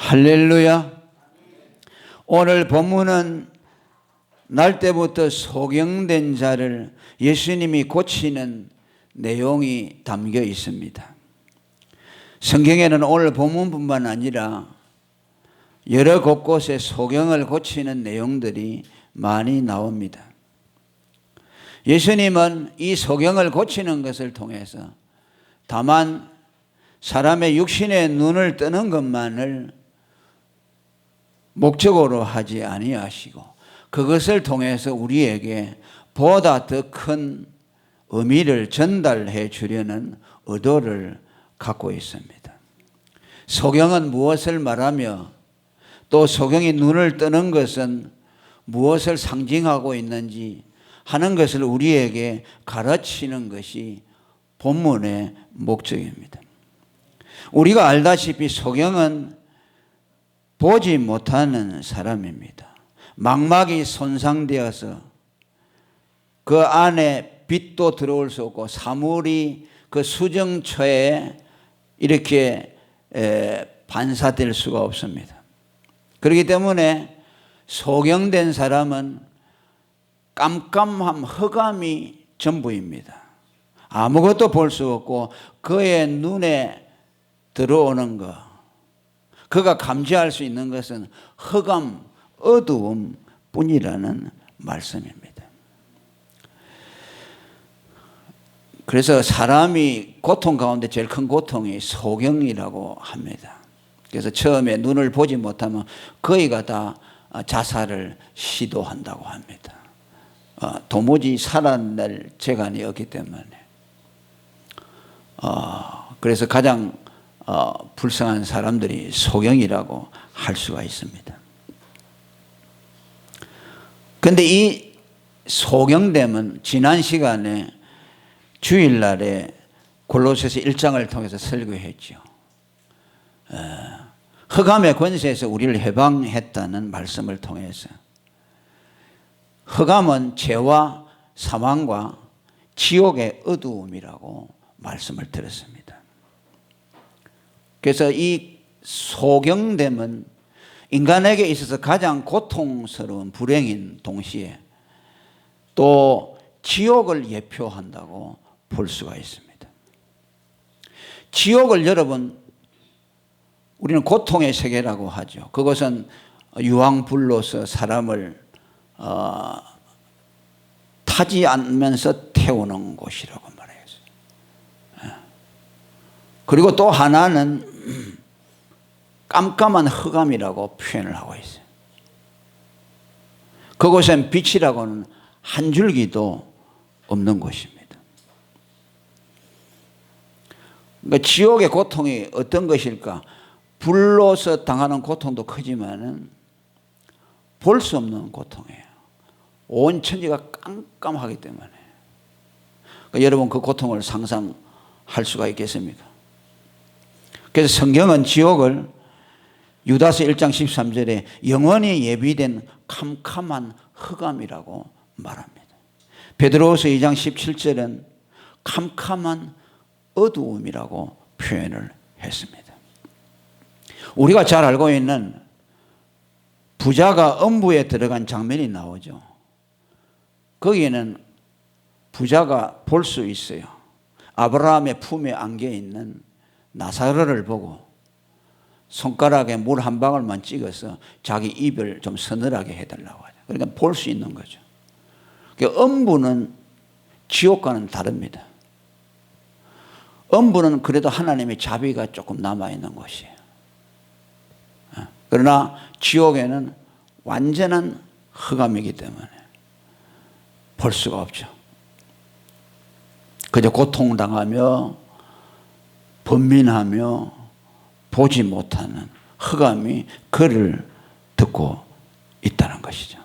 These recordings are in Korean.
할렐루야. 오늘 본문은 날 때부터 소경된 자를 예수님이 고치는 내용이 담겨 있습니다. 성경에는 오늘 본문뿐만 아니라 여러 곳곳에 소경을 고치는 내용들이 많이 나옵니다. 예수님은 이 소경을 고치는 것을 통해서 다만 사람의 육신의 눈을 뜨는 것만을 목적으로 하지 아니하시고 그것을 통해서 우리에게 보다 더 큰 의미를 전달해 주려는 의도를 갖고 있습니다. 소경은 무엇을 말하며 또 소경이 눈을 뜨는 것은 무엇을 상징하고 있는지 하는 것을 우리에게 가르치는 것이 본문의 목적입니다. 우리가 알다시피 소경은 보지 못하는 사람입니다. 망막이 손상되어서 그 안에 빛도 들어올 수 없고 사물이 그 수정처에 이렇게 반사될 수가 없습니다. 그렇기 때문에 소경된 사람은 깜깜함, 흑암이 전부입니다. 아무것도 볼 수 없고 그의 눈에 들어오는 것, 그가 감지할 수 있는 것은 흑암, 어두움 뿐이라는 말씀입니다. 그래서 사람이 고통 가운데 제일 큰 고통이 소경이라고 합니다. 그래서 처음에 눈을 보지 못하면 거의가 다 자살을 시도한다고 합니다. 도무지 살아낼 재간이 없기 때문에. 그래서 가장 불쌍한 사람들이 소경이라고 할 수가 있습니다. 그런데 이 소경됨은 지난 시간에 주일날에 골로새서 1장을 통해서 설교했죠. 흑암의 권세에서 우리를 해방했다는 말씀을 통해서 흑암은 죄와 사망과 지옥의 어두움이라고 말씀을 드렸습니다. 그래서 이 소경됨은 인간에게 있어서 가장 고통스러운 불행인 동시에 또 지옥을 예표한다고 볼 수가 있습니다. 지옥을 여러분 우리는 고통의 세계라고 하죠. 그것은 유황불로서 사람을 타지 않으면서 태우는 곳이라고 말해요. 그리고 또 하나는 깜깜한 흑암이라고 표현을 하고 있어요. 그곳엔 빛이라고는 한 줄기도 없는 곳입니다. 그러니까 지옥의 고통이 어떤 것일까? 불로서 당하는 고통도 크지만은 볼 수 없는 고통이에요. 온 천지가 깜깜하기 때문에. 그러니까 여러분 그 고통을 상상할 수가 있겠습니까? 그래서 성경은 지옥을 유다서 1장 13절에 영원히 예비된 캄캄한 흑암이라고 말합니다. 베드로후서 2장 17절은 캄캄한 어두움이라고 표현을 했습니다. 우리가 잘 알고 있는 부자가 음부에 들어간 장면이 나오죠. 거기에는 부자가 볼 수 있어요. 아브라함의 품에 안겨 있는 나사로를 보고 손가락에 물 한 방울만 찍어서 자기 입을 좀 서늘하게 해달라고 하죠. 그러니까 볼 수 있는 거죠. 그러니까 음부는 지옥과는 다릅니다. 음부는 그래도 하나님의 자비가 조금 남아있는 곳이에요. 그러나 지옥에는 완전한 흑암이기 때문에 볼 수가 없죠. 그저 고통당하며 번민하며 보지 못하는 흑암이 그를 듣고 있다는 것이죠.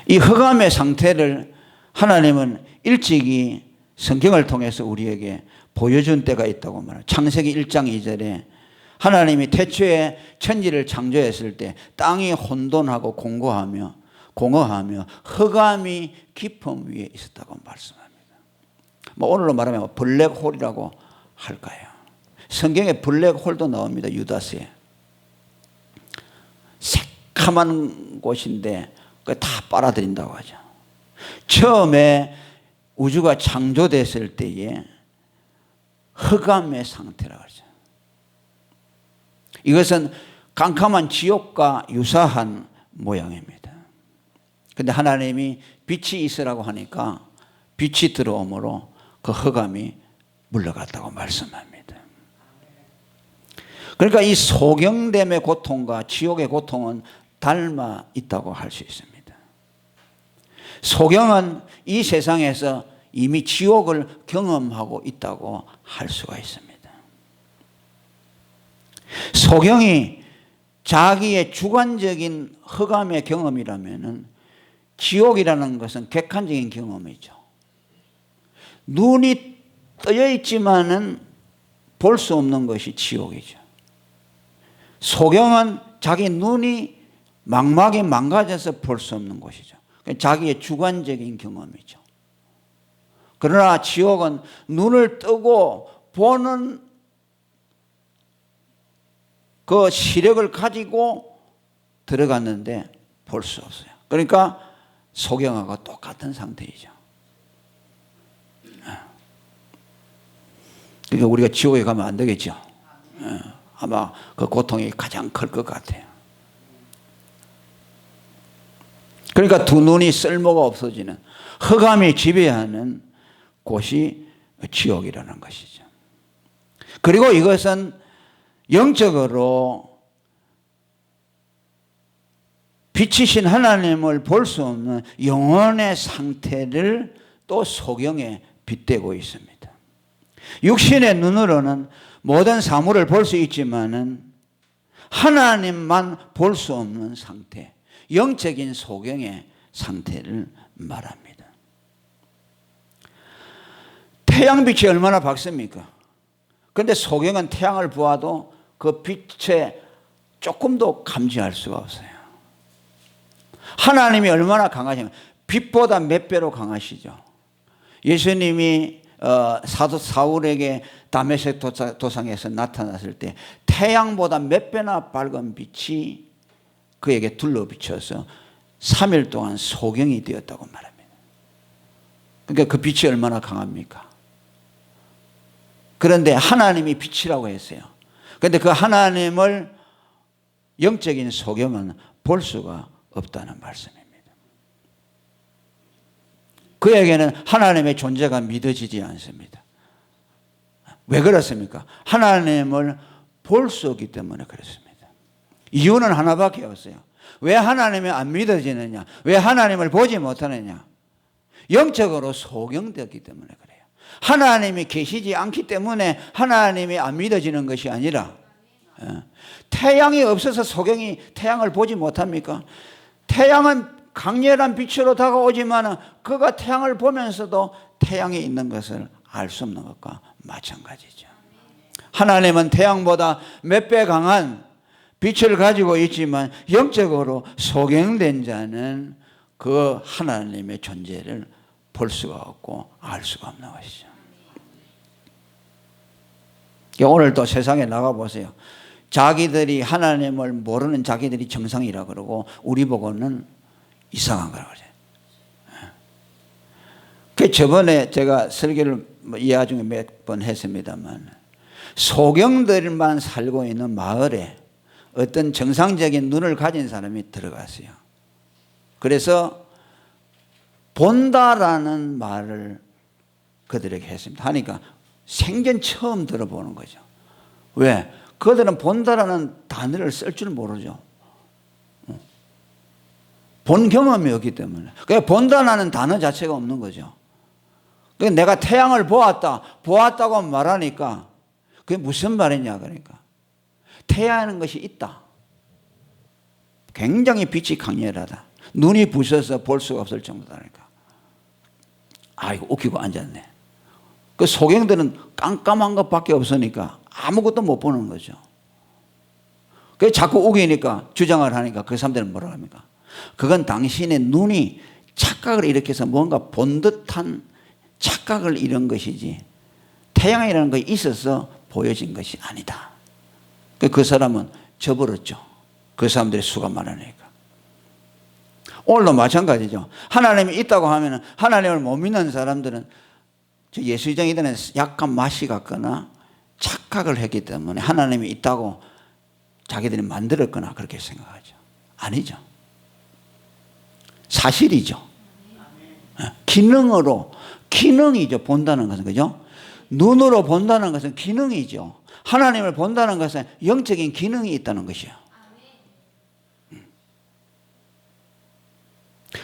이 흑암의 상태를 하나님은 일찍이 성경을 통해서 우리에게 보여준 때가 있다고 말해요. 창세기 1장 2절에 하나님이 태초에 천지를 창조했을 때 땅이 혼돈하고 공허하며 흑암이 깊음 위에 있었다고 말씀합니다. 오늘로 말하면 블랙홀이라고 할까요? 성경에 블랙홀도 나옵니다. 유다서에. 캄캄한 곳인데 그걸 다 빨아들인다고 하죠. 처음에 우주가 창조됐을 때에 흑암의 상태라고 하죠. 이것은 깜깜한 지옥과 유사한 모양입니다. 그런데 하나님이 빛이 있으라고 하니까 빛이 들어오므로 그 흑암이 물러갔다고 말씀합니다. 그러니까 이 소경됨의 고통과 지옥의 고통은 닮아 있다고 할 수 있습니다. 소경은 이 세상에서 이미 지옥을 경험하고 있다고 할 수가 있습니다. 소경이 자기의 주관적인 흑암의 경험이라면 지옥이라는 것은 객관적인 경험이죠. 눈이 떠여 있지만은 볼 수 없는 것이 지옥이죠. 소경은 자기 눈이 망막이 망가져서 볼 수 없는 것이죠. 자기의 주관적인 경험이죠. 그러나 지옥은 눈을 뜨고 보는 그 시력을 가지고 들어갔는데 볼 수 없어요. 그러니까 소경하고 똑같은 상태이죠. 그러니까 우리가 지옥에 가면 안 되겠죠. 아마 그 고통이 가장 클 것 같아요. 그러니까 두 눈이 쓸모가 없어지는 흑암이 지배하는 곳이 지옥이라는 것이죠. 그리고 이것은 영적으로 빛이신 하나님을 볼 수 없는 영혼의 상태를 또 소경에 빗대고 있습니다. 육신의 눈으로는 모든 사물을 볼 수 있지만은 하나님만 볼 수 없는 상태, 영적인 소경의 상태를 말합니다. 태양빛이 얼마나 밝습니까? 그런데 소경은 태양을 보아도 그 빛에 조금도 감지할 수가 없어요. 하나님이 얼마나 강하시면 빛보다 몇 배로 강하시죠. 예수님이 사도 사울에게 다메섹 도상에서 나타났을 때 태양보다 몇 배나 밝은 빛이 그에게 둘러비쳐서 3일 동안 소경이 되었다고 말합니다. 그러니까 그 빛이 얼마나 강합니까? 그런데 하나님이 빛이라고 했어요. 그런데 그 하나님을 영적인 소경은 볼 수가 없다는 말씀입니다. 그에게는 하나님의 존재가 믿어지지 않습니다. 왜 그렇습니까? 하나님을 볼 수 없기 때문에 그렇습니다. 이유는 하나밖에 없어요. 왜 하나님이 안 믿어지느냐? 왜 하나님을 보지 못하느냐? 영적으로 소경되었기 때문에 그래요. 하나님이 계시지 않기 때문에 하나님이 안 믿어지는 것이 아니라 태양이 없어서 소경이 태양을 보지 못합니까? 태양은 강렬한 빛으로 다가오지만 그가 태양을 보면서도 태양이 있는 것을 알 수 없는 것과 마찬가지죠. 하나님은 태양보다 몇 배 강한 빛을 가지고 있지만 영적으로 소경된 자는 그 하나님의 존재를 볼 수가 없고 알 수가 없는 것이죠. 오늘 또 세상에 나가보세요. 자기들이 하나님을 모르는 자기들이 정상이라 그러고 우리 보고는 이상한 거라고 그래요. 그 저번에 제가 설교를 이해 중에 몇 번 했습니다만 소경들만 살고 있는 마을에 어떤 정상적인 눈을 가진 사람이 들어갔어요. 그래서 본다라는 말을 그들에게 했습니다. 하니까 생전 처음 들어보는 거죠. 왜? 그들은 본다라는 단어를 쓸 줄 모르죠. 본 경험이 없기 때문에. 그러니까 본다라는 단어 자체가 없는 거죠. 그러니까 내가 태양을 보았다고 말하니까 그게 무슨 말이냐 그러니까. 태양이라는 것이 있다. 굉장히 빛이 강렬하다. 눈이 부셔서 볼 수가 없을 정도다니까. 아이고 웃기고 앉았네. 그 소경들은 깜깜한 것밖에 없으니까 아무것도 못 보는 거죠. 그래서 자꾸 우기니까 주장을 하니까 그 사람들은 뭐라고 합니까? 그건 당신의 눈이 착각을 일으켜서 뭔가 본 듯한 착각을 이룬 것이지 태양이라는 것이 있어서 보여진 것이 아니다. 그 사람은 져버렸죠. 그 사람들의 수가 많으니까. 오늘도 마찬가지죠. 하나님이 있다고 하면 하나님을 못 믿는 사람들은 저 예수의정이들은 약간 맛이 갔거나 착각을 했기 때문에 하나님이 있다고 자기들이 만들었거나 그렇게 생각하죠. 아니죠. 사실이죠. 기능으로, 기능이죠. 본다는 것은, 그죠? 눈으로 본다는 것은 기능이죠. 하나님을 본다는 것은 영적인 기능이 있다는 것이요.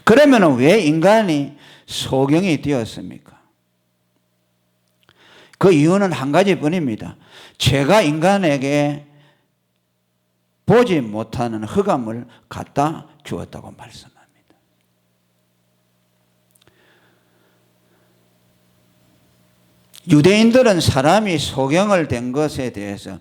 그러면 왜 인간이 소경이 되었습니까? 그 이유는 한 가지뿐입니다. 죄가 인간에게 보지 못하는 흑암을 갖다 주었다고 말씀합니다. 유대인들은 사람이 소경을 된 것에 대해서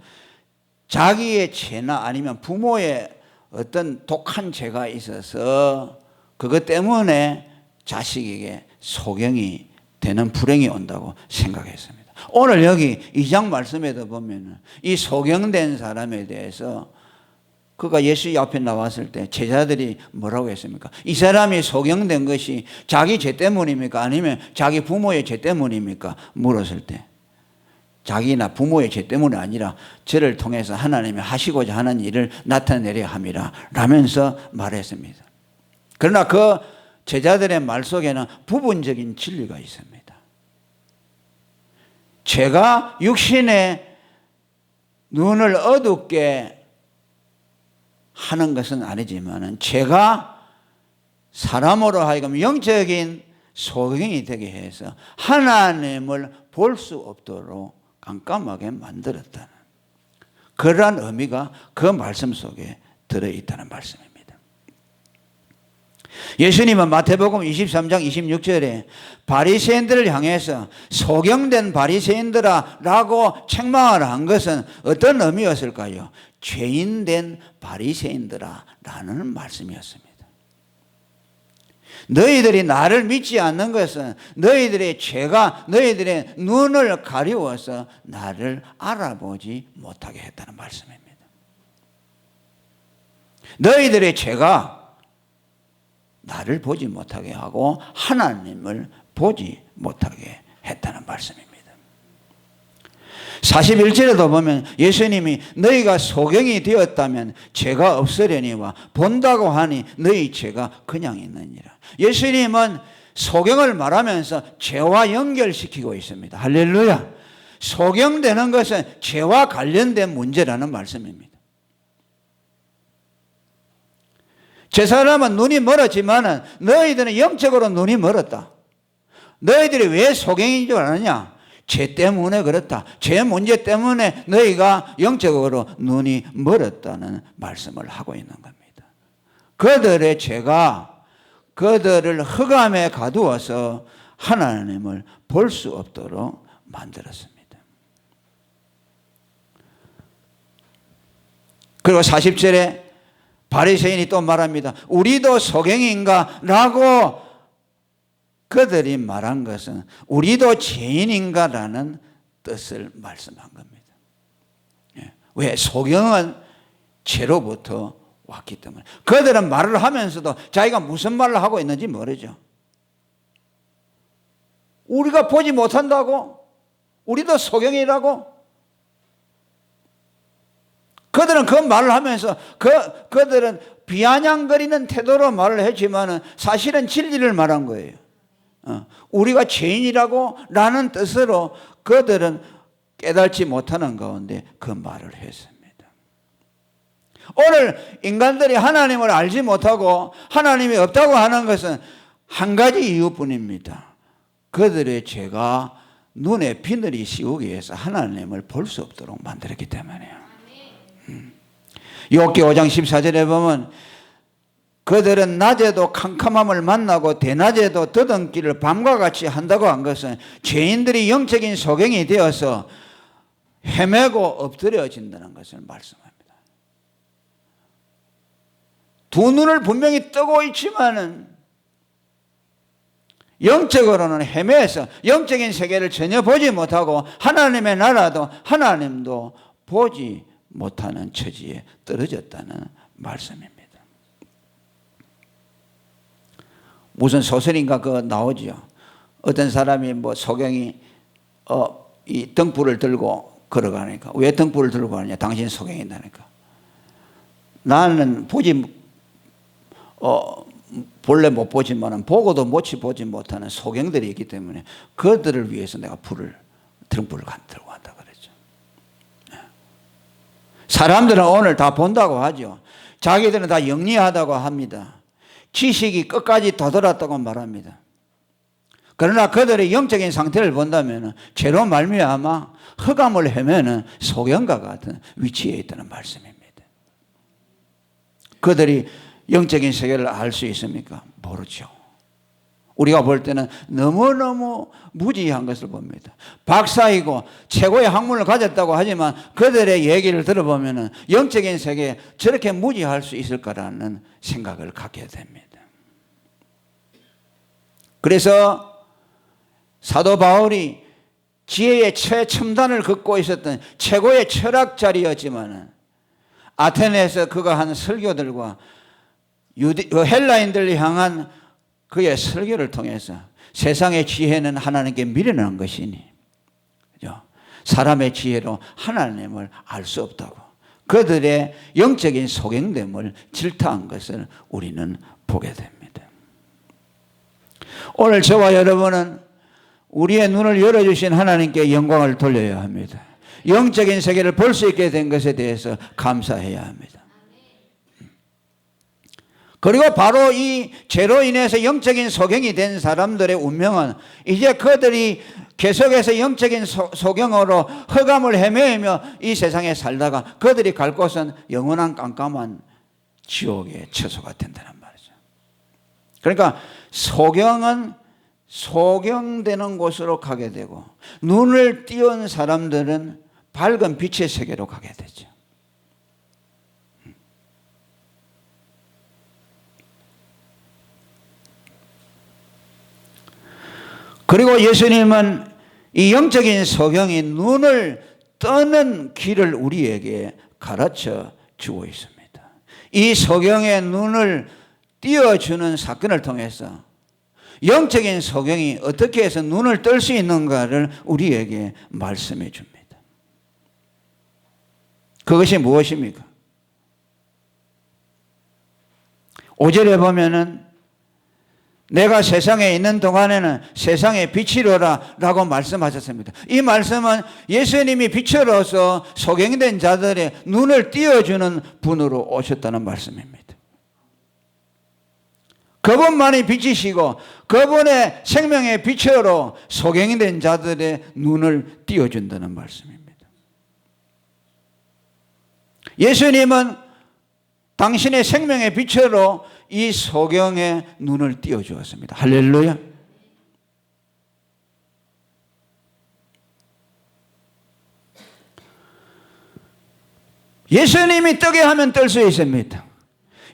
자기의 죄나 아니면 부모의 어떤 독한 죄가 있어서 그것 때문에 자식에게 소경이 되는 불행이 온다고 생각했습니다. 오늘 여기 2장 말씀에도 보면 이 소경된 사람에 대해서 그가 예수 앞에 나왔을 때 제자들이 뭐라고 했습니까? 이 사람이 소경된 것이 자기 죄 때문입니까? 아니면 자기 부모의 죄 때문입니까? 물었을 때 자기나 부모의 죄 때문이 아니라 저를 통해서 하나님이 하시고자 하는 일을 나타내려 함이라 라면서 말했습니다. 그러나 그 제자들의 말 속에는 부분적인 진리가 있습니다. 죄가 육신의 눈을 어둡게 하는 것은 아니지만 죄가 사람으로 하여금 영적인 소경이 되게 해서 하나님을 볼 수 없도록 깜깜하게 만들었다는 그러한 의미가 그 말씀 속에 들어있다는 말씀입니다. 예수님은 마태복음 23장 26절에 바리새인들을 향해서 소경된 바리새인들아 라고 책망을 한 것은 어떤 의미였을까요? 죄인된 바리새인들아 라는 말씀이었습니다. 너희들이 나를 믿지 않는 것은 너희들의 죄가 너희들의 눈을 가리워서 나를 알아보지 못하게 했다는 말씀입니다. 너희들의 죄가 나를 보지 못하게 하고 하나님을 보지 못하게 했다는 말씀입니다. 41절에도 보면 예수님이 너희가 소경이 되었다면 죄가 없으려니와 본다고 하니 너희 죄가 그냥 있느니라. 예수님은 소경을 말하면서 죄와 연결시키고 있습니다. 할렐루야. 소경되는 것은 죄와 관련된 문제라는 말씀입니다. 제 사람은 눈이 멀었지만 너희들은 영적으로 눈이 멀었다. 너희들이 왜 소경인 줄 아느냐? 죄 때문에 그렇다. 죄 문제 때문에 너희가 영적으로 눈이 멀었다는 말씀을 하고 있는 겁니다. 그들의 죄가 그들을 흑암에 가두어서 하나님을 볼 수 없도록 만들었습니다. 그리고 40절에 바리새인이 또 말합니다. 우리도 소경인가? 라고 그들이 말한 것은 우리도 죄인인가? 라는 뜻을 말씀한 겁니다. 왜? 소경은 죄로부터 왔기 때문에. 그들은 말을 하면서도 자기가 무슨 말을 하고 있는지 모르죠. 우리가 보지 못한다고? 우리도 소경이라고? 그들은 그 말을 하면서 그들은 비아냥거리는 태도로 말을 했지만 사실은 진리를 말한 거예요. 우리가 죄인이라고 라는 뜻으로 그들은 깨닫지 못하는 가운데 그 말을 했습니다. 오늘 인간들이 하나님을 알지 못하고 하나님이 없다고 하는 것은 한 가지 이유뿐입니다. 그들의 죄가 눈에 비늘이 씌우기 위해서 하나님을 볼 수 없도록 만들었기 때문이에요. 욥기 5장 14절에 보면 그들은 낮에도 캄캄함을 만나고 대낮에도 더듬기를 밤과 같이 한다고 한 것은 죄인들이 영적인 소경이 되어서 헤매고 엎드려진다는 것을 말씀합니다. 두 눈을 분명히 뜨고 있지만은 영적으로는 헤매서 영적인 세계를 전혀 보지 못하고 하나님의 나라도 하나님도 보지 못하는 처지에 떨어졌다는 말씀입니다. 무슨 소설인가 그 나오죠. 어떤 사람이 뭐 소경이 이 등불을 들고 걸어가니까 왜 등불을 들고 가느냐? 당신 소경이다니까. 나는 본래 못 보지만은 보고도 보지 못하는 소경들이 있기 때문에 그들을 위해서 내가 등불을 들고 간다 그랬죠. 사람들은 오늘 다 본다고 하죠. 자기들은 다 영리하다고 합니다. 지식이 끝까지 도달했다고 말합니다. 그러나 그들의 영적인 상태를 본다면 죄로 말미암아 흑암을 헤매는 소경과 같은 위치에 있다는 말씀입니다. 그들이 영적인 세계를 알 수 있습니까? 모르죠. 우리가 볼 때는 너무너무 무지한 것을 봅니다. 박사이고 최고의 학문을 가졌다고 하지만 그들의 얘기를 들어보면 영적인 세계에 저렇게 무지할 수 있을까라는 생각을 갖게 됩니다. 그래서 사도 바울이 지혜의 최첨단을 긋고 있었던 최고의 철학자리였지만 아테네에서 그가 한 설교들과 헬라인들을 향한 그의 설교를 통해서 세상의 지혜는 하나님께 미련한 것이니 사람의 지혜로 하나님을 알 수 없다고 그들의 영적인 소경됨을 질타한 것을 우리는 보게 됩니다. 오늘 저와 여러분은 우리의 눈을 열어주신 하나님께 영광을 돌려야 합니다. 영적인 세계를 볼 수 있게 된 것에 대해서 감사해야 합니다. 그리고 바로 이 죄로 인해서 영적인 소경이 된 사람들의 운명은 이제 그들이 계속해서 영적인 소경으로 흑암을 헤매며 이 세상에 살다가 그들이 갈 곳은 영원한 깜깜한 지옥의 처소가 된다는 말이죠. 그러니까 소경은 소경되는 곳으로 가게 되고 눈을 띄운 사람들은 밝은 빛의 세계로 가게 되죠. 그리고 예수님은 이 영적인 소경이 눈을 뜨는 길을 우리에게 가르쳐 주고 있습니다. 이 소경의 눈을 띄워주는 사건을 통해서 영적인 소경이 어떻게 해서 눈을 뜰 수 있는가를 우리에게 말씀해 줍니다. 그것이 무엇입니까? 5절에 보면은 내가 세상에 있는 동안에는 세상의 빛이로라 라고 말씀하셨습니다. 이 말씀은 예수님이 빛으로서 소경된 자들의 눈을 띄워주는 분으로 오셨다는 말씀입니다. 그분만이 빛이시고 그분의 생명의 빛으로 소경된 자들의 눈을 띄워준다는 말씀입니다. 예수님은 당신의 생명의 빛으로 이 소경의 눈을 띄워주었습니다. 할렐루야. 예수님이 뜨게 하면 뜰 수 있습니다.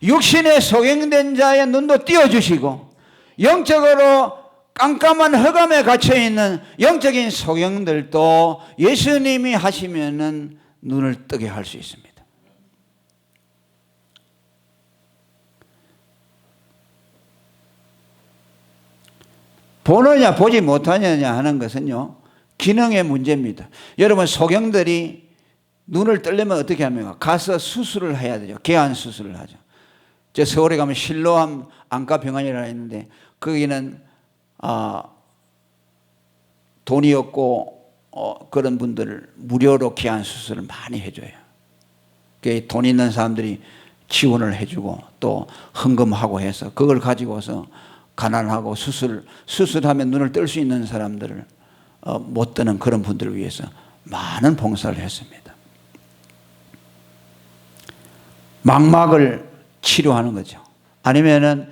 육신의 소경된 자의 눈도 띄워주시고 영적으로 깜깜한 흑암에 갇혀있는 영적인 소경들도 예수님이 하시면은 눈을 뜨게 할 수 있습니다. 보느냐 보지 못하느냐 하는 것은요 기능의 문제입니다. 여러분 소경들이 눈을 뜨려면 어떻게 합니까? 가서 수술을 해야 되죠. 개안 수술을 하죠. 저 서울에 가면 실로암 안과병원이라 있는데 거기는 돈이 없고 그런 분들을 무료로 개안 수술을 많이 해줘요. 돈 있는 사람들이 지원을 해주고 또 헌금하고 해서 그걸 가지고서 가난하고 수술하면 눈을 뜰 수 있는 사람들을 못 뜨는 그런 분들을 위해서 많은 봉사를 했습니다. 망막을 치료하는 거죠. 아니면은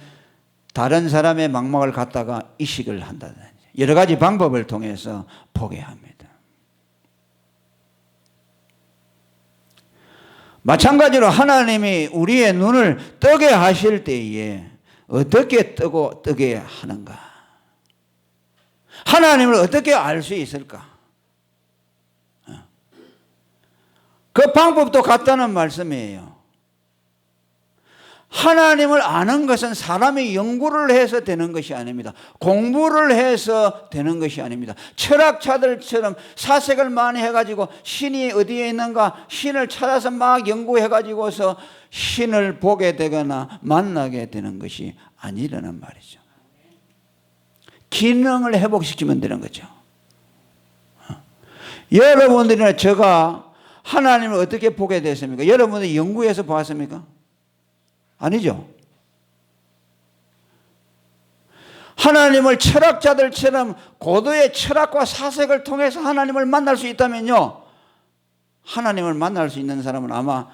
다른 사람의 망막을 갖다가 이식을 한다든지 여러 가지 방법을 통해서 보게 합니다. 마찬가지로 하나님이 우리의 눈을 뜨게 하실 때에 어떻게 뜨게 하는가? 하나님을 어떻게 알 수 있을까? 그 방법도 같다는 말씀이에요. 하나님을 아는 것은 사람이 연구를 해서 되는 것이 아닙니다. 공부를 해서 되는 것이 아닙니다. 철학자들처럼 사색을 많이 해가지고 신이 어디에 있는가 신을 찾아서 막 연구해가지고서 신을 보게 되거나 만나게 되는 것이 아니라는 말이죠. 기능을 회복시키면 되는 거죠. 여러분들이나 제가 하나님을 어떻게 보게 됐습니까? 여러분들이 연구해서 보았습니까? 아니죠. 하나님을 철학자들처럼 고도의 철학과 사색을 통해서 하나님을 만날 수 있다면요, 하나님을 만날 수 있는 사람은 아마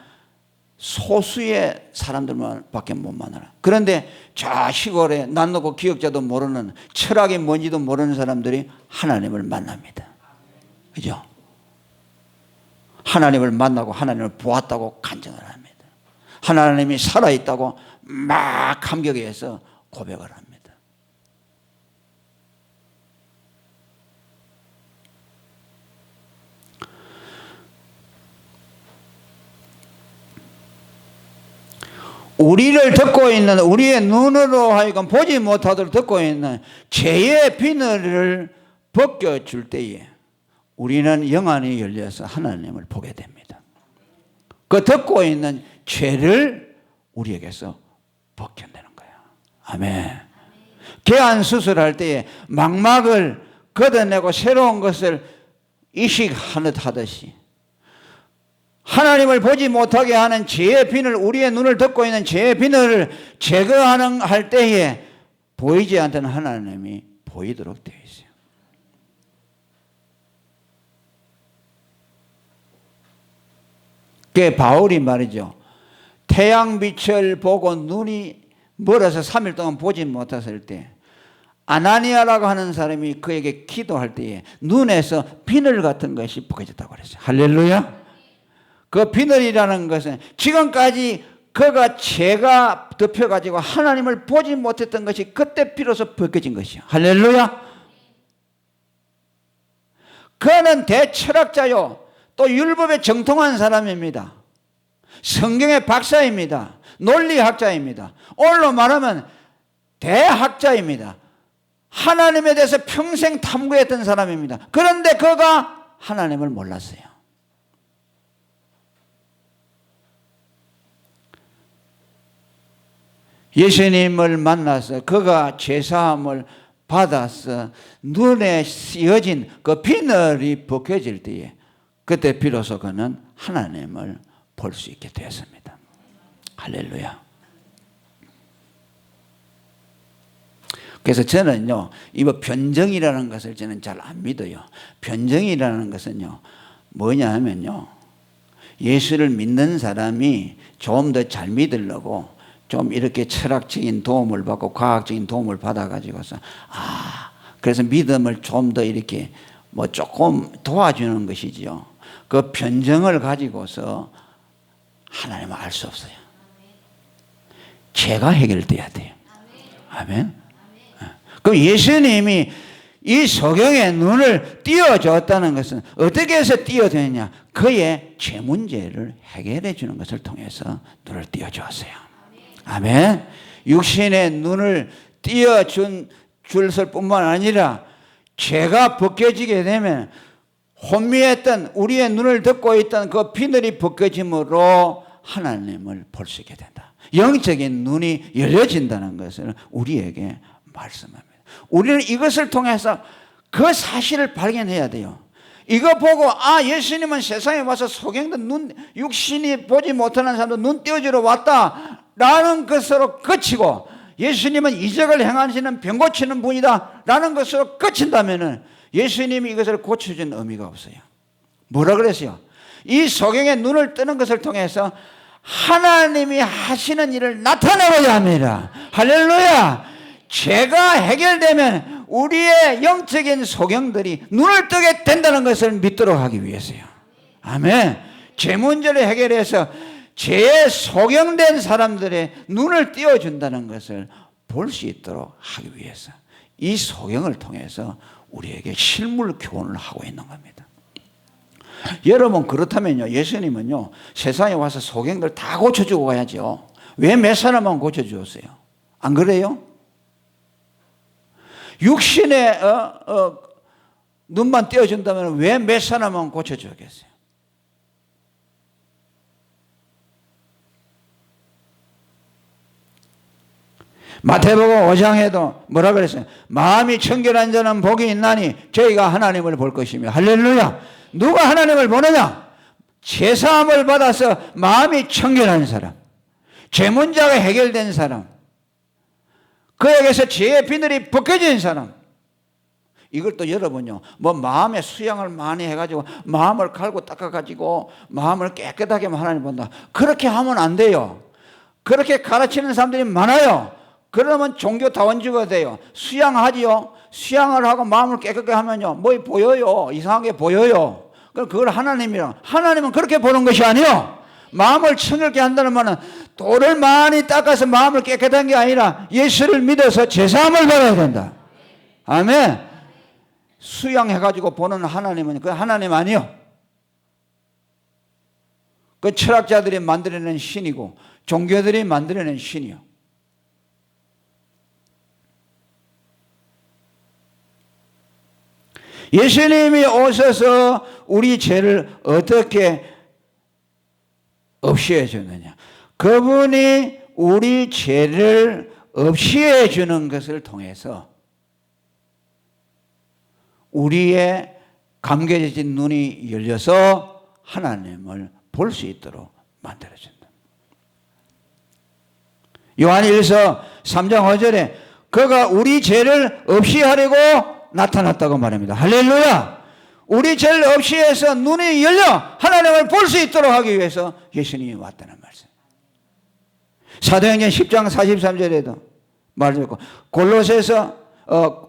소수의 사람들만 밖에 못 만나요. 그런데 저 시골에 낯놓고 기억자도 모르는, 철학이 뭔지도 모르는 사람들이 하나님을 만납니다. 그죠? 하나님을 만나고 하나님을 보았다고 간증을 합니다. 하나님이 살아있다고 막 감격해서 고백을 합니다. 우리를 듣고 있는, 우리의 눈으로 하여금 보지 못하도록 듣고 있는 죄의 비늘을 벗겨줄 때에 우리는 영안이 열려서 하나님을 보게 됩니다. 그 듣고 있는 죄를 우리에게서 벗겨내는 거예요. 아멘. 개안 수술할 때에 망막을 걷어내고 새로운 것을 이식하듯 하듯이 하나님을 보지 못하게 하는 죄의 비늘, 우리의 눈을 덮고 있는 죄의 비늘을 제거하는 할 때에 보이지 않던 하나님이 보이도록 되어 있어요. 그게 바울이 말이죠. 태양빛을 보고 눈이 멀어서 3일 동안 보지 못했을 때 아나니아라고 하는 사람이 그에게 기도할 때에 눈에서 비늘 같은 것이 벗겨졌다고 그랬어요. 할렐루야. 그 비늘이라는 것은 지금까지 그가 죄가 덮여가지고 하나님을 보지 못했던 것이 그때 비로소 벗겨진 것이요. 할렐루야. 그는 대철학자요, 또 율법에 정통한 사람입니다. 성경의 박사입니다. 논리학자입니다. 오늘로 말하면 대학자입니다. 하나님에 대해서 평생 탐구했던 사람입니다. 그런데 그가 하나님을 몰랐어요. 예수님을 만나서 그가 죄사함을 받아서 눈에 씌어진 그 비늘이 벗겨질 때에 그때 비로소 그는 하나님을 볼 수 있게 되었습니다. 할렐루야. 그래서 저는요, 이거 변정이라는 것을 저는 잘 안 믿어요. 변정이라는 것은요, 뭐냐 하면요, 예수를 믿는 사람이 좀 더 잘 믿으려고 좀 이렇게 철학적인 도움을 받고 과학적인 도움을 받아가지고서, 그래서 믿음을 좀 더 이렇게 뭐 조금 도와주는 것이지요. 그 변정을 가지고서 하나님을 알 수 없어요. 죄가 해결돼야 돼요. 아멘. 그럼 예수님이 이 소경의 눈을 띄워줬다는 것은 어떻게 해서 띄워줬느냐? 그의 죄 문제를 해결해 주는 것을 통해서 눈을 띄워주었어요. 아멘. 육신의 눈을 띄워준 줄설 뿐만 아니라 죄가 벗겨지게 되면 혼미했던 우리의 눈을 덮고 있던 그 비늘이 벗겨짐으로 하나님을 볼 수 있게 된다. 영적인 눈이 열려진다는 것을 우리에게 말씀합니다. 우리는 이것을 통해서 그 사실을 발견해야 돼요. 이거 보고 예수님은 세상에 와서 소경들 육신이 보지 못하는 사람도 눈 띄워주러 왔다라는 것으로 그치고 예수님은 이적을 행하시는 병 고치는 분이다 라는 것으로 그친다면은 예수님이 이것을 고쳐준 의미가 없어요. 뭐라 그랬어요? 이 소경의 눈을 뜨는 것을 통해서 하나님이 하시는 일을 나타내고자 합니다. 할렐루야. 죄가 해결되면 우리의 영적인 소경들이 눈을 뜨게 된다는 것을 믿도록 하기 위해서요. 아멘. 죄 문제를 해결해서 죄에 소경된 사람들의 눈을 띄워준다는 것을 볼 수 있도록 하기 위해서 이 소경을 통해서 우리에게 실물 교훈을 하고 있는 겁니다. 여러분, 그렇다면요, 예수님은요, 세상에 와서 소경들 다 고쳐주고 가야죠. 왜 몇 사람만 고쳐주었어요? 안 그래요? 육신의 눈만 떼어준다면 왜 몇 사람만 고쳐주겠어요? 마태복음 5장에도 뭐라 그랬어요? 마음이 청결한 자는 복이 있나니 저희가 하나님을 볼 것이며. 할렐루야. 누가 하나님을 보느냐? 제사함을 받아서 마음이 청결한 사람, 죄 문제가 해결된 사람, 그에게서 죄의 비늘이 벗겨진 사람. 이걸 또 여러분요, 뭐 마음의 수양을 많이 해가지고 마음을 갈고 닦아가지고 마음을 깨끗하게 하나님 본다, 그렇게 하면 안 돼요. 그렇게 가르치는 사람들이 많아요. 그러면 종교다원주가 돼요. 수양하지요. 수양을 하고 마음을 깨끗하게 하면요, 뭐 보여요. 이상하게 보여요. 그럼 그걸 하나님은 그렇게 보는 것이 아니요, 마음을 청결케 한다는 말은 돌을 많이 닦아서 마음을 깨끗한 게 아니라 예수를 믿어서 제사함을 받아야 된다. 아멘. 수양해가지고 보는 하나님은 그 하나님 아니요, 그 철학자들이 만들어낸 신이고 종교들이 만들어낸 신이요. 예수님이 오셔서 우리 죄를 어떻게 없이해 주느냐? 그분이 우리 죄를 없이해 주는 것을 통해서 우리의 감겨진 눈이 열려서 하나님을 볼 수 있도록 만들어준다. 요한일서 3장 5절에 그가 우리 죄를 없이 하려고 나타났다고 말합니다. 할렐루야. 우리 죄를 없이 해서 눈이 열려 하나님을 볼 수 있도록 하기 위해서 예수님이 왔다는 말씀. 사도행전 10장 43절에도 말했고, 골로새서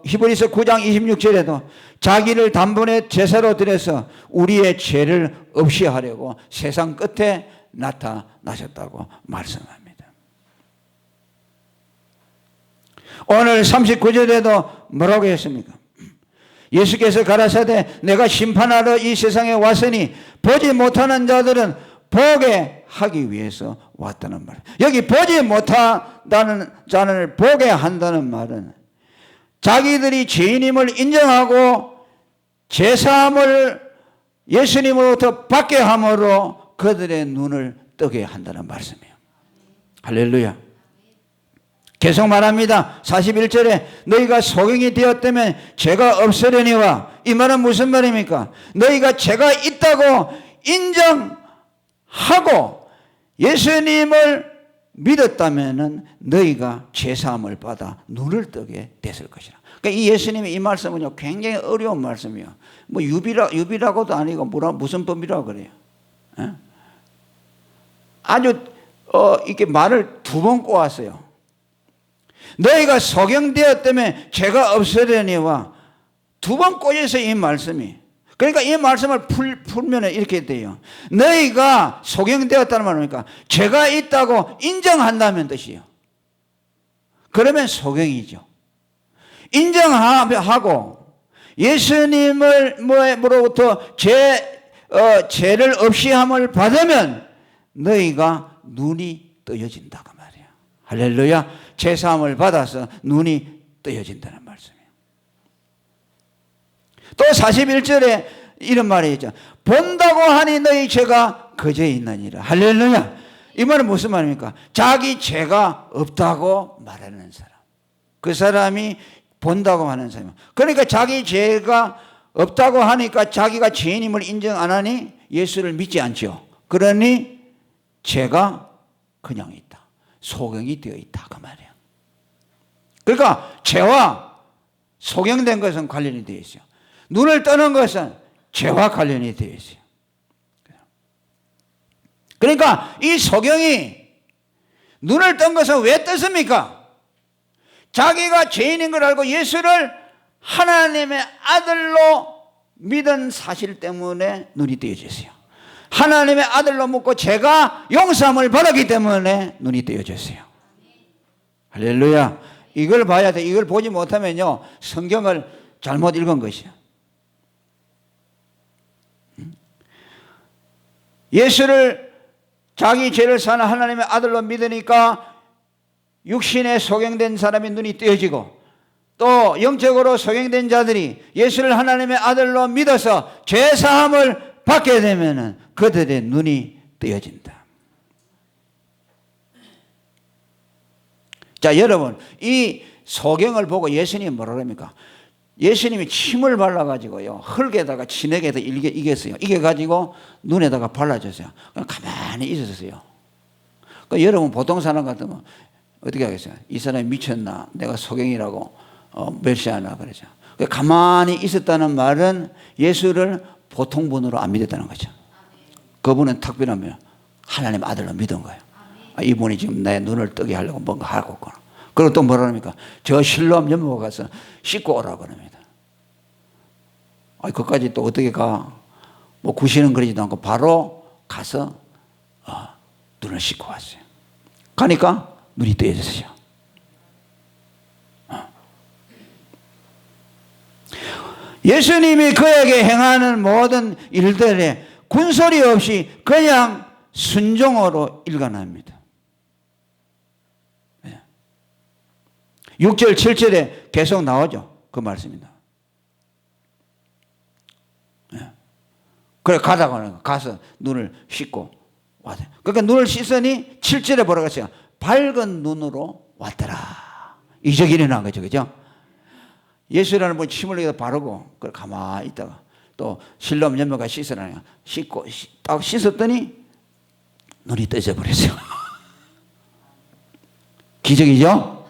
히브리서 9장 26절에도 자기를 단번에 제사로 드려서 우리의 죄를 없이 하려고 세상 끝에 나타나셨다고 말씀합니다. 오늘 39절에도 뭐라고 했습니까? 예수께서 가라사대 내가 심판하러 이 세상에 왔으니 보지 못하는 자들은 보게 하기 위해서 왔다는 말. 여기 보지 못한다는 자를 보게 한다는 말은 자기들이 죄인임을 인정하고 제사함을 예수님으로부터 받게 함으로 그들의 눈을 뜨게 한다는 말씀이에요. 할렐루야. 계속 말합니다. 41절에 너희가 소경이 되었다면 죄가 없으려니와, 이 말은 무슨 말입니까? 너희가 죄가 있다고 인정하고 예수님을 믿었다면 너희가 죄사함을 받아 눈을 뜨게 됐을 것이라. 그러니까 이 예수님의 이 말씀은요, 굉장히 어려운 말씀이에요. 뭐 유비라고도 아니고 무슨 법이라고 그래요. 아주 이렇게 말을 두 번 꼬았어요. 너희가 소경되었다면 죄가 없으려니와, 두 번 꼬여서 이 말씀이. 그러니까 이 말씀을 풀면 이렇게 돼요. 너희가 소경되었다는 말입니까? 죄가 있다고 인정한다는 뜻이에요. 그러면 소경이죠. 인정하고 예수님으로부터 죄를 없이 함을 받으면 너희가 눈이 뜨여진다고 말이에요. 할렐루야. 제사함을 받아서 눈이 뜨여진다는 말씀이에요. 또 41절에 이런 말이 있죠. 본다고 하니 너희 죄가 그저 있느니라. 할렐루야. 이 말은 무슨 말입니까? 자기 죄가 없다고 말하는 사람, 그 사람이 본다고 하는 사람이에요. 그러니까 자기 죄가 없다고 하니까 자기가 죄인임을 인정 안 하니 예수를 믿지 않죠. 그러니 죄가 그냥 있다, 소경이 되어 있다 그 말이에요. 그러니까 죄와 소경된 것은 관련이 되어 있어요. 눈을 뜨는 것은 죄와 관련이 되어 있어요. 그러니까 이 소경이 눈을 뜬 것은 왜 떴습니까? 자기가 죄인인 걸 알고 예수를 하나님의 아들로 믿은 사실 때문에 눈이 뜨여졌어요. 하나님의 아들로 믿고 죄가 용서함을 받았기 때문에 눈이 뜨여졌어요. 할렐루야. 이걸 봐야 돼. 이걸 보지 못하면요, 성경을 잘못 읽은 것이야. 예수를 자기 죄를 사는 하나님의 아들로 믿으니까 육신에 소경된 사람이 눈이 띄어지고, 또 영적으로 소경된 자들이 예수를 하나님의 아들로 믿어서 죄 사함을 받게 되면 그들의 눈이 띄어진다. 자, 여러분, 이 소경을 보고 예수님이 뭐라 그럽니까? 예수님이 침을 발라가지고요, 흙에다가 진흙에다 이겼어요. 이겨가지고 눈에다가 발라줬어요. 그냥 가만히 있었어요. 그러니까 여러분, 보통 사람 같으면 어떻게 하겠어요? 이 사람이 미쳤나? 내가 소경이라고 멸시하나? 그러죠. 그러니까 가만히 있었다는 말은 예수를 보통 분으로 안 믿었다는 거죠. 그분은 특별하면 하나님 아들로 믿은 거예요. 이분이 지금 내 눈을 뜨게 하려고 뭔가 하고 있구나. 그리고 또 뭐라 합니까? 저 실로암 연못 가서 씻고 오라고 합니다. 그까지 또 어떻게 가? 뭐 구시는 그러지도 않고 바로 가서 눈을 씻고 왔어요. 가니까 눈이 뜨여졌어요. 예수님이 그에게 행하는 모든 일들에 군소리 없이 그냥 순종으로 일관합니다. 6절 7절에 계속 나오죠. 그 말씀입니다. 그래 가서 눈을 씻고 왔어요. 그러니까 눈을 씻으니 7절에 뭐라고 했어요? 밝은 눈으로 왔더라. 이적이 일어난 거죠. 그죠? 예수라는 분 침을 여기다 바르고 그걸 가만히 있다가 또 실로암 연못가 씻으라니까 씻고 딱 씻었더니 눈이 떠져 버렸어요. 기적이죠?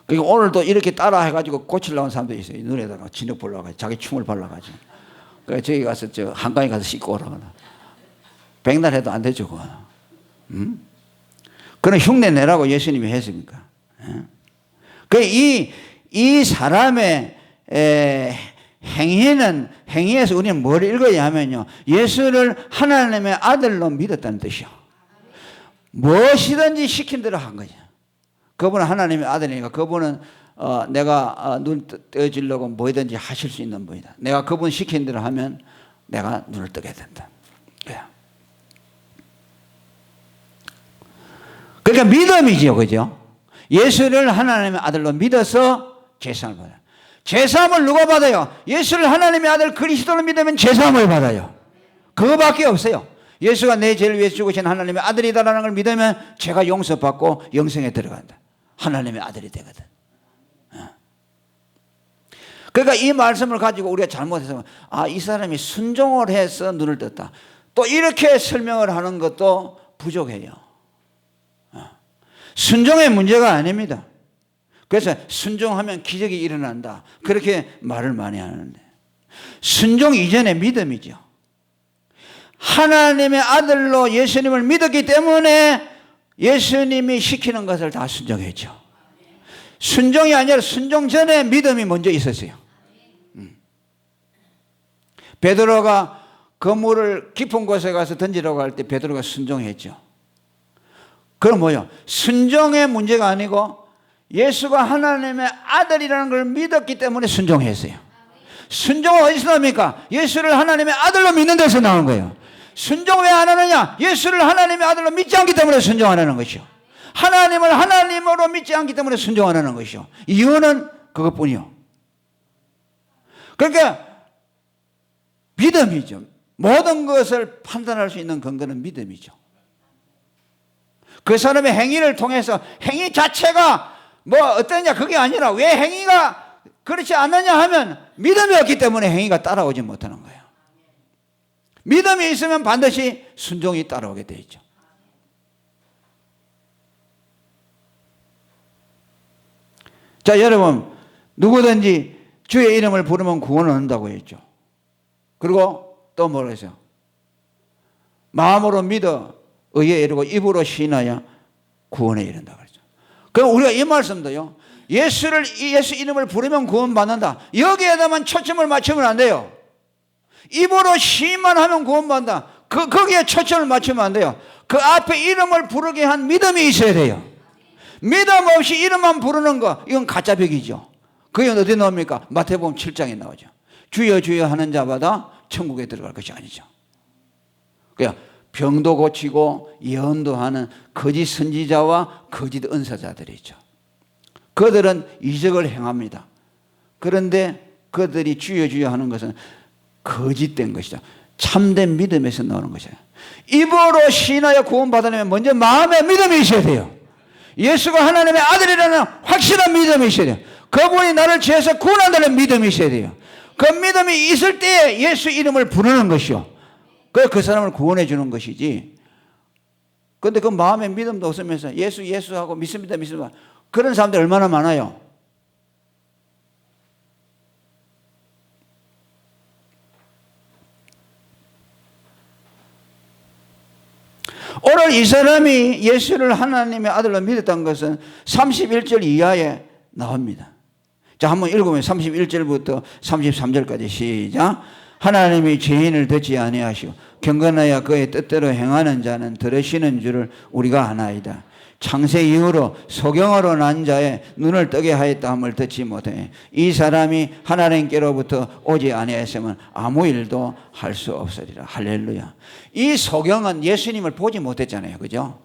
그러니까 오늘도 이렇게 따라 해가지고 고치려고 한 사람도 있어요. 눈에다가 진흙 발라가지고 자기 춤을 발라가지고. 그래서 저기 가서 저 한강에 가서 씻고 오라고. 백날 해도 안 되죠, 그거. 그런 흉내 내라고 예수님이 했습니까? 이 사람의 행위에서 우리는 뭘 읽어야 하면요, 예수를 하나님의 아들로 믿었다는 뜻이요. 무엇이든지 시킨 대로 한 거죠. 그분은 하나님의 아들이니까 그분은 내가 눈 떠지려고 뭐든지 하실 수 있는 분이다. 내가 그분 시킨 대로 하면 내가 눈을 뜨게 된다. 그러니까 믿음이죠, 그죠? 예수를 하나님의 아들로 믿어서 제사함을 받아요. 제사함을 누가 받아요? 예수를 하나님의 아들 그리스도로 믿으면 제사함을 받아요. 그거밖에 없어요. 예수가 내 죄를 위해 죽으신 하나님의 아들이다라는 걸 믿으면 죄가 용서받고 영생에 들어간다. 하나님의 아들이 되거든. 그러니까 이 말씀을 가지고 우리가 잘못해서 이 사람이 순종을 해서 눈을 떴다, 또 이렇게 설명을 하는 것도 부족해요. 순종의 문제가 아닙니다. 그래서 순종하면 기적이 일어난다, 그렇게 말을 많이 하는데, 순종 이전에 믿음이죠. 하나님의 아들로 예수님을 믿었기 때문에 예수님이 시키는 것을 다 순종했죠. 순종이 아니라 순종 전에 믿음이 먼저 있었어요. 베드로가 그물을 깊은 곳에 가서 던지려고 할 때 베드로가 순종했죠. 그럼 뭐요? 순종의 문제가 아니고 예수가 하나님의 아들이라는 걸 믿었기 때문에 순종했어요. 순종은 어디서 나옵니까? 예수를 하나님의 아들로 믿는 데서 나온 거예요. 순종 왜 안 하느냐? 예수를 하나님의 아들로 믿지 않기 때문에 순종 안 하는 것이요. 하나님을 하나님으로 믿지 않기 때문에 순종 안 하는 것이요. 이유는 그것뿐이요. 그러니까 믿음이죠. 모든 것을 판단할 수 있는 근거는 믿음이죠. 그 사람의 행위를 통해서 행위 자체가 뭐 어떠냐 그게 아니라 왜 행위가 그렇지 않느냐 하면 믿음이 없기 때문에 행위가 따라오지 못하는 거예요. 믿음이 있으면 반드시 순종이 따라오게 되어 있죠. 자, 여러분, 누구든지 주의 이름을 부르면 구원을 얻는다고 했죠. 그리고 또 뭐라 했어요? 마음으로 믿어 의에 이르고 입으로 시인하여 구원에 이른다 그랬죠. 그럼 우리가 이 말씀도요, 예수 이름을 부르면 구원받는다, 여기에다만 초점을 맞추면 안 돼요. 입으로 시인만 하면 구원받는다, 거기에 초점을 맞추면 안 돼요. 그 앞에 이름을 부르게 한 믿음이 있어야 돼요. 믿음 없이 이름만 부르는 거, 이건 가짜벽이죠. 그게 어디 나옵니까? 마태복음 7장에 나오죠. 주여 주여 하는 자마다 천국에 들어갈 것이 아니죠. 그러니까 병도 고치고 예언도 하는 거짓 선지자와 거짓 은사자들이죠. 그들은 이적을 행합니다. 그런데 그들이 주여 주여 하는 것은 거짓된 것이죠. 참된 믿음에서 나오는 것이에요. 입으로 신하여 구원받으려면 먼저 마음에 믿음이 있어야 돼요. 예수가 하나님의 아들이라는 확실한 믿음이 있어야 돼요. 그분이 나를 죄에서 구원한다는 믿음이 있어야 돼요. 그 믿음이 있을 때에 예수 이름을 부르는 것이요. 그 사람을 구원해 주는 것이지. 그런데 그 마음에 믿음도 없으면서 예수 하고 믿습니다. 그런 사람들 얼마나 많아요. 오늘 이 사람이 예수를 하나님의 아들로 믿었다는 것은 31절 이하에 나옵니다. 자, 한번 읽으면 31절부터 33절까지 시작. 하나님이 죄인을 듣지 아니하시고 경건하여 그의 뜻대로 행하는 자는 들으시는 줄을 우리가 아나이다. 창세 이후로 소경으로 난 자의 눈을 뜨게 하였다 함을 듣지 못해 이 사람이 하나님께로부터 오지 아니하였으면 아무 일도 할 수 없으리라. 할렐루야. 이 소경은 예수님을 보지 못했잖아요. 그죠?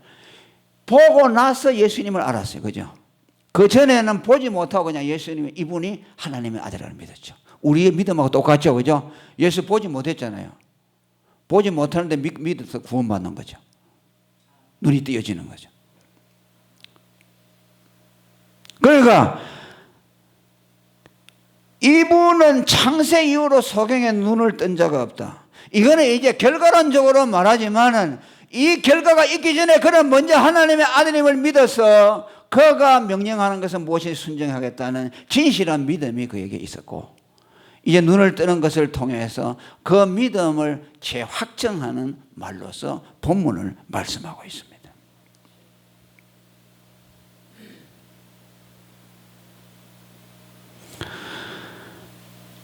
보고 나서 예수님을 알았어요. 그죠? 그 전에는 보지 못하고 그냥 예수님이 이분이 하나님의 아들이라고 믿었죠. 우리의 믿음하고 똑같죠. 그죠? 예수 보지 못했잖아요. 보지 못하는데 믿어서 구원받는 거죠. 눈이 띄어지는 거죠. 그러니까 이분은 창세 이후로 소경의 눈을 뜬 자가 없다. 이거는 이제 결과론적으로 말하지만은 이 결과가 있기 전에 그는 먼저 하나님의 아들임을 믿어서 그가 명령하는 것은 무엇이 순종하겠다는 진실한 믿음이 그에게 있었고 이제 눈을 뜨는 것을 통해서 그 믿음을 재확정하는 말로서 본문을 말씀하고 있습니다.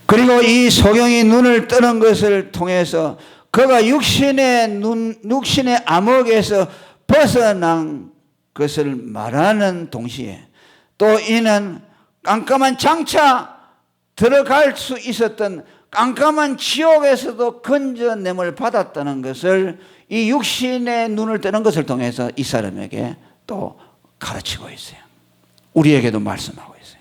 그리고 이 소경이 눈을 뜨는 것을 통해서 그가 육신의 암흑에서 벗어난 것을 말하는 동시에 또 이는 깜깜한 장차 들어갈 수 있었던 깜깜한 지옥에서도 건져냄을 받았다는 것을 이 육신의 눈을 뜨는 것을 통해서 이 사람에게 또 가르치고 있어요. 우리에게도 말씀하고 있어요.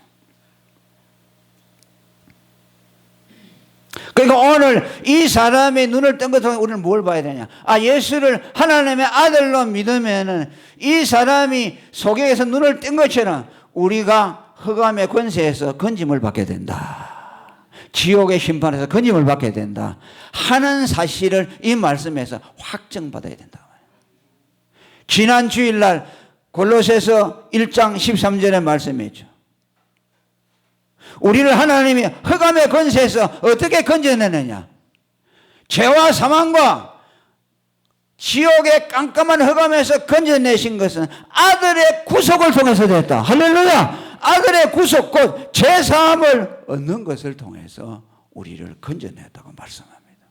그러니까 오늘 이 사람의 눈을 뜬 것을 우리는 뭘 봐야 되냐? 예수를 하나님의 아들로 믿으면은 이 사람이 소경에서 눈을 뜬 것처럼 우리가 흑암의 권세에서 건짐을 받게 된다. 지옥의 심판에서 건짐을 받게 된다. 하는 사실을 이 말씀에서 확정받아야 된다. 지난 주일날 골로새서 1장 13절의 말씀이죠. 우리를 하나님이 흑암의 권세에서 어떻게 건져내느냐? 죄와 사망과 지옥의 깜깜한 흑암에서 건져내신 것은 아들의 구속을 통해서 됐다. 할렐루야! 아들의 구속 곧 죄사함을 얻는 것을 통해서 우리를 건져냈다고 말씀합니다.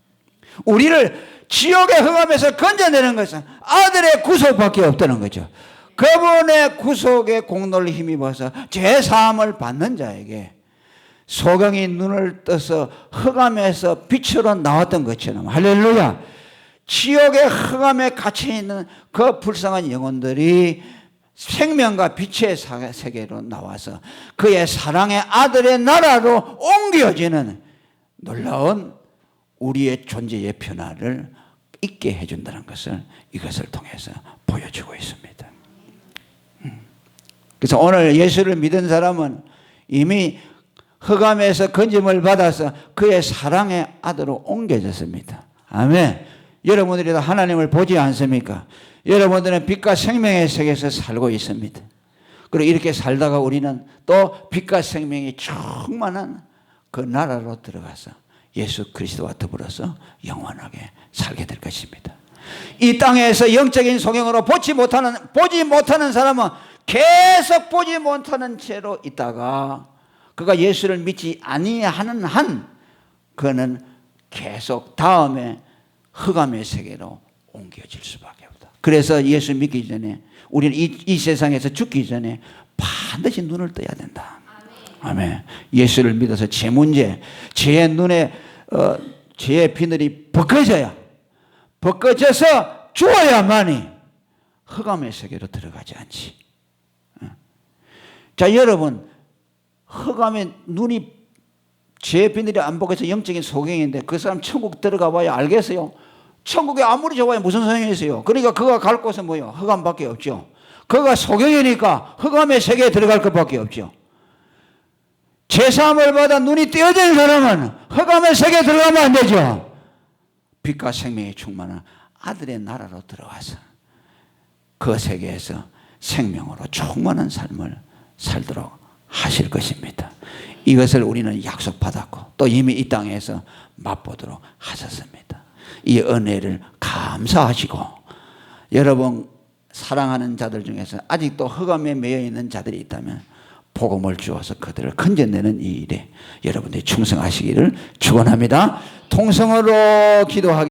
우리를 지옥의 흑암에서 건져내는 것은 아들의 구속밖에 없다는 거죠. 그분의 구속의 공로를 힘입어서 죄사함을 받는 자에게 소경이 눈을 떠서 흑암에서 빛으로 나왔던 것처럼 할렐루야, 지옥의 흑암에 갇혀있는 그 불쌍한 영혼들이 생명과 빛의 세계로 나와서 그의 사랑의 아들의 나라로 옮겨지는 놀라운 우리의 존재의 변화를 있게 해준다는 것을 이것을 통해서 보여주고 있습니다. 그래서 오늘 예수를 믿은 사람은 이미 흑암에서 건짐을 받아서 그의 사랑의 아들로 옮겨졌습니다. 아멘. 여러분들이 다 하나님을 보지 않습니까? 여러분들은 빛과 생명의 세계에서 살고 있습니다. 그리고 이렇게 살다가 우리는 또 빛과 생명이 충만한 그 나라로 들어가서 예수 그리스도와 더불어서 영원하게 살게 될 것입니다. 이 땅에서 영적인 소경으로 보지 못하는 사람은 계속 보지 못하는 채로 있다가 그가 예수를 믿지 아니하는 한 그는 계속 다음에 흑암의 세계로 옮겨질 수밖에 없다. 그래서 예수 믿기 전에 우리는 이 세상에서 죽기 전에 반드시 눈을 떠야 된다. 아멘. 예수를 믿어서 제 문제, 제 눈에 죄의 비늘이 벗겨져서 주어야만이 흑암의 세계로 들어가지 않지. 자, 여러분, 흑암에 눈이 죄 비늘이 안 보고서 영적인 소경인데 그 사람 천국 들어가 봐야 알겠어요? 천국에 아무리 좋아야 무슨 소용이 있어요? 그러니까 그가 갈 곳은 뭐예요? 흑암밖에 없죠. 그가 소경이니까 흑암의 세계에 들어갈 것밖에 없죠. 제사함을 받아 눈이 떼어진 사람은 흑암의 세계에 들어가면 안 되죠. 빛과 생명이 충만한 아들의 나라로 들어가서 그 세계에서 생명으로 충만한 삶을 살도록 하실 것입니다. 이것을 우리는 약속받았고 또 이미 이 땅에서 맛보도록 하셨습니다. 이 은혜를 감사하시고, 여러분 사랑하는 자들 중에서 아직도 흑암에 매여 있는 자들이 있다면 복음을 주어서 그들을 건져내는 이 일에 여러분들이 충성하시기를 축원합니다. 통성으로 기도하기